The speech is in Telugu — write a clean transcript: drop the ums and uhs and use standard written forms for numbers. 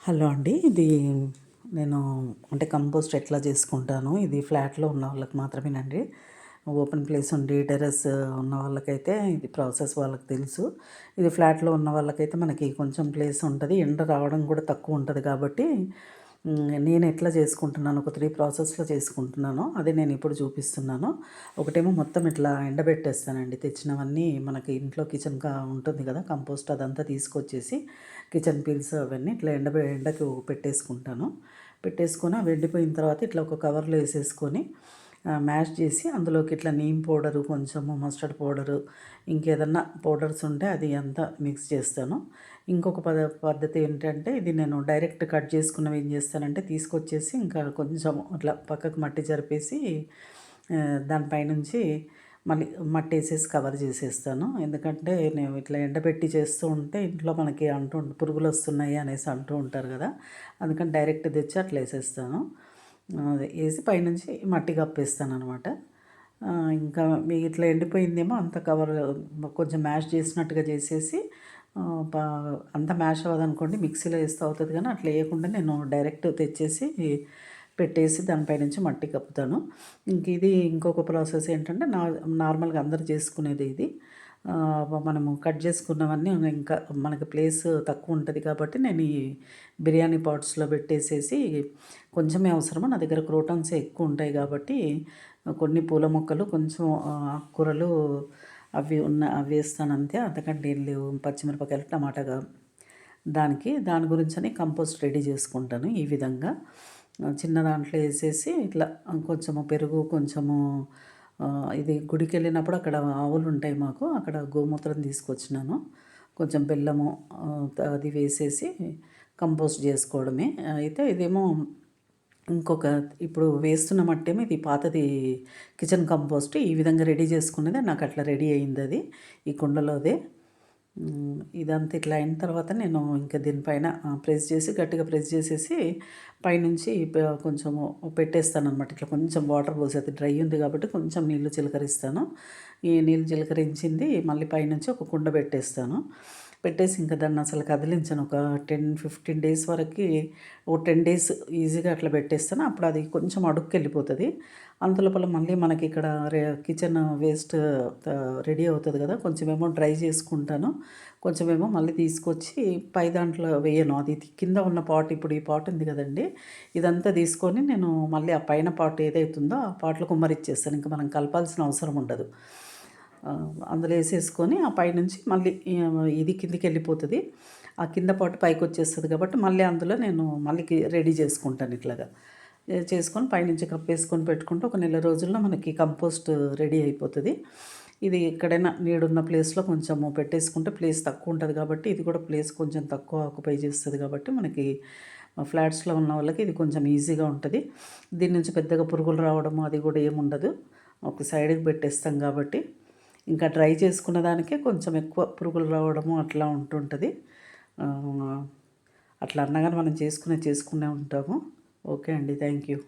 హలో అండి. ఇది నేను అంటే కంపోస్ట్ ఎట్లా చేసుకుంటాను, ఇది ఫ్లాట్‌లో ఉన్న వాళ్ళకి మాత్రమేనండి. ఓపెన్ ప్లేస్ ఉండి టెర్రస్ ఉన్న వాళ్ళకైతే ఇది ప్రాసెస్ వాళ్ళకి తెలుసు. ఇది ఫ్లాట్‌లో ఉన్న వాళ్ళకైతే మనకి కొంచెం ప్లేస్ ఉంటది. ఎండ రావడం కూడా తక్కువ ఉంటది కాబట్టి నేను ఎట్లా చేసుకుంటున్నాను, ఒక 3 ప్రాసెస్‌లో చేసుకుంటున్నాను. అది నేను ఇప్పుడు చూపిస్తున్నాను. ఒకటేమో మొత్తం ఇట్లా ఎండబెట్టేస్తానండి. తెచ్చినవన్నీ మనకి ఇంట్లో ఉంటుంది కదా కంపోస్ట్, అదంతా తీసుకొచ్చేసి కిచెన్ పీల్స్ అవన్నీ ఇట్లా ఎండకు పెట్టేసుకుంటాను. పెట్టేసుకొని అవి ఎండిపోయిన తర్వాత ఇట్లా ఒక కవర్లో వేసేసుకొని మ్యాష్ చేసి అందులోకి ఇట్లా నీమ్ పౌడరు, కొంచెము మస్టర్డ్ పౌడరు, ఇంకేదన్నా పౌడర్స్ ఉంటే అది అంతా మిక్స్ చేస్తాను. ఇంకొక పద్ధతి ఏంటంటే, ఇది నేను డైరెక్ట్ కట్ చేసుకున్నవి ఏం చేస్తానంటే తీసుకొచ్చేసి ఇంకా కొంచెం అట్లా పక్కకు మట్టి జరిపేసి దానిపైనుంచి మళ్ళీ మట్టి వేసేసి కవర్ చేసేస్తాను. ఎందుకంటే నేను ఇట్లా ఎండబెట్టి చేస్తూ ఉంటే ఇంట్లో మనకి పురుగులు వస్తున్నాయి అనేసి అంటూ ఉంటారు కదా, అందుకని డైరెక్ట్ తెచ్చి అట్లా వేసేస్తాను. అదే వేసి పైనుంచి మట్టి కప్పేస్తాను అనమాట. ఇంకా మీ ఇట్లా ఎండిపోయిందేమో అంత కవర్ కొంచెం మ్యాష్ చేసినట్టుగా చేసేసి ప అంత మ్యాష్ అవ్వదనుకోండి, మిక్సీలో వేస్తే అవుతుంది కానీ అట్లా వేయకుండా నేను డైరెక్ట్ తెచ్చేసి పెట్టేసి దానిపై నుంచి మట్టి కప్పుతాను. ఇది ఇంకొక ప్రాసెస్ ఏంటంటే నార్మల్గా అందరూ చేసుకునేది ఇది. మనము కట్ చేసుకున్నవన్నీ ఇంకా మనకి ప్లేస్ తక్కువ ఉంటుంది కాబట్టి నేను ఈ బిర్యానీ పాట్స్లో పెట్టేసేసి కొంచెమే అవసరమో, నా దగ్గర క్రోటాన్సే ఎక్కువ ఉంటాయి కాబట్టి కొన్ని పూల మొక్కలు, కొంచెం ఆకుకూరలు అవి వేస్తాను అంతే. అంతకంటే ఏం లేవు. పచ్చిమిరపకాయలు, టమాటాగా దాని గురించని కంపోస్ట్ రెడీ చేసుకుంటాను. ఈ విధంగా చిన్న దాంట్లో వేసేసి ఇట్లా కొంచెము పెరుగు, కొంచెము ఇది గుడికి వెళ్ళినప్పుడు అక్కడ ఆవులు ఉంటాయి మాకు, అక్కడ గోమూత్రం తీసుకొచ్చినాను, కొంచెం బెల్లము అది వేసేసి కంపోస్ట్ చేసుకోవడమే. అయితే ఇదేమో ఇంకొక ఇప్పుడు వేస్తున్న మట్టేమో ఇది పాతది కిచెన్ కంపోస్ట్. ఈ విధంగా రెడీ చేసుకున్నదే నాకు అట్లా రెడీ అయింది అది ఈ కుండలోదే. ఇదంతా ఇట్లా అయిన తర్వాత నేను ఇంకా దీనిపైన గట్టిగా ప్రెస్ చేసేసి పైనుంచి కొంచెము పెట్టేస్తాను అనమాట. ఇట్లా కొంచెం వాటర్ పోసి, అది డ్రై ఉంది కాబట్టి కొంచెం నీళ్ళు చిలకరిస్తాను. ఈ నీళ్ళు చిలకరించింది మళ్ళీ పైనుంచి ఒక కుండ పెట్టేసి ఇంకా దాన్ని అసలు కదిలించను. ఒక 10-15 డేస్ వరకు, ఓ 10 డేస్ ఈజీగా అట్లా పెట్టేస్తాను. అప్పుడు అది కొంచెం అడుక్కెళ్ళిపోతుంది. అంతలోపల మళ్ళీ మనకి ఇక్కడ కిచెన్ వేస్ట్ రెడీ అవుతుంది కదా, కొంచెమేమో డ్రై చేసుకుంటాను, కొంచెమేమో మళ్ళీ తీసుకొచ్చి పై దాంట్లో వేయను. అది కింద ఉన్న పాట్, ఇప్పుడు ఈ పాట్ ఉంది కదండి, ఇదంతా తీసుకొని నేను మళ్ళీ ఆ పైన పాట్ ఏదైతుందో ఆ పాట్లో కుమ్మరిచ్చేస్తాను. ఇంకా మనం కలపాల్సిన అవసరం ఉండదు. అందులో వేసేసుకొని ఆ పైనుంచి మళ్ళీ ఇది కిందికి వెళ్ళిపోతుంది. ఆ కింద పాటు పైకి వచ్చేస్తుంది కాబట్టి మళ్ళీ అందులో నేను మళ్ళీ రెడీ చేసుకుంటాను. ఇట్లాగా చేసుకొని పైనుంచి కప్పేసుకొని పెట్టుకుంటే ఒక నెల రోజుల్లో మనకి కంపోస్ట్ రెడీ అయిపోతుంది. ఇది ఎక్కడైనా నీడున్న ప్లేస్లో కొంచెము పెట్టేసుకుంటే ప్లేస్ తక్కువ ఉంటుంది కాబట్టి, ఇది కూడా ప్లేస్ కొంచెం తక్కువ ఆక్యుపై చేస్తుంది కాబట్టి మనకి ఫ్లాట్స్లో ఉన్న వాళ్ళకి ఇది కొంచెం ఈజీగా ఉంటుంది. దీని నుంచి పెద్దగా పురుగులు రావడము అది కూడా ఏముండదు, ఒక సైడ్కి పెట్టేస్తాం కాబట్టి. ఇంకా డ్రై చేసుకున్న దానికే కొంచెం ఎక్కువ పురుగులు రావడము అట్లా ఉంటుంటుంది. అట్లా అన్నా కానీ మనం చేసుకునే ఉంటాము. ఓకే అండి, థ్యాంక్ యూ.